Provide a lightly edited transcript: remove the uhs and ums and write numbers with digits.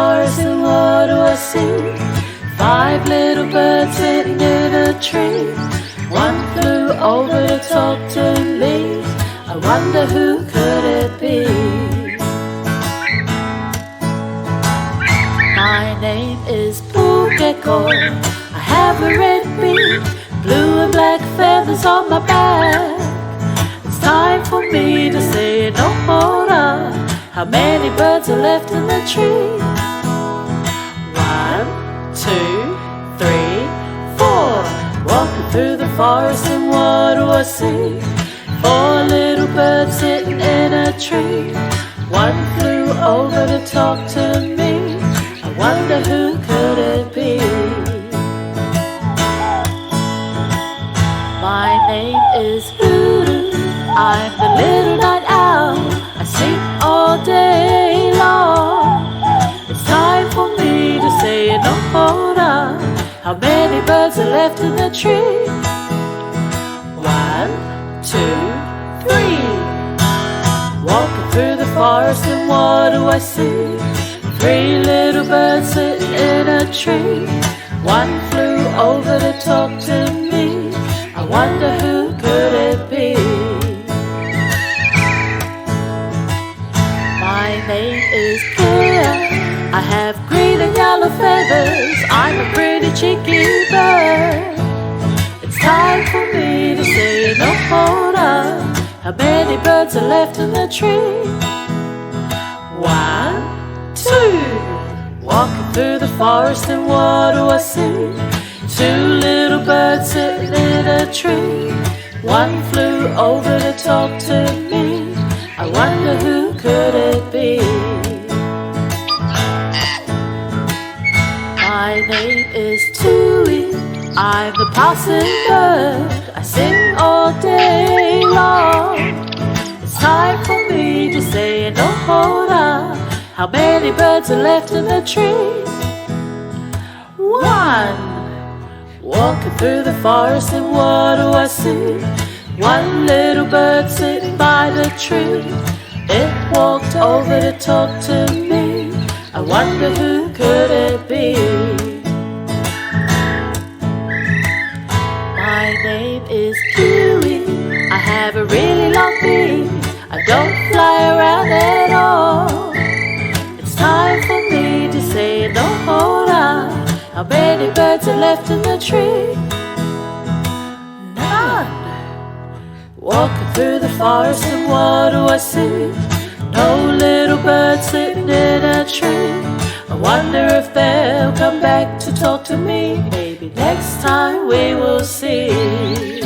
forest and what do I see? 5 little birds sitting in a tree. One flew over to talk to me. I wonder who could it be? My name is Pūkeko. I have a red beak, blue and black feathers on my back. It's time for me to say noho. How many birds are left in the tree? 1, 2, 3, 4. Walking through the forest and what do I see? 4 little birds sitting in a tree. One flew over to talk to me. I wonder who could it be? My name is Ruru. I'm the little night owl. I sing all day long. It's time for me to say noho. How many birds are left in the tree? 1, 2, 3. Walking through the forest and what do I see? 3 little birds sitting in a tree. One flew over to talk to me. I wonder who could it be? My name is Leah. I have green and yellow feathers. I'm a pretty cheeky bird. It's time for me to say noho. How many birds are left in the tree? 1, 2. Walking through the forest and what do I see? 2 little birds sitting in a tree. One flew over to talk to me. I wonder who could it be? My name is Tui. I'm the passing bird. I sing all day long. It's time for me to say noho. How many birds are left in the tree? 1. Walking through the forest and what do I see? 1 little bird sitting by the tree. It walked over to talk to me. I wonder who could it be? My name is Kiwi. I have a really long beak. I don't fly around at all. It's time for me to say noho. How many birds are left in the tree? None. Walking through the forest and what do I see? No little birds sitting in a tree. I wonder if they'll come back to talk to me. Maybe next time we will see.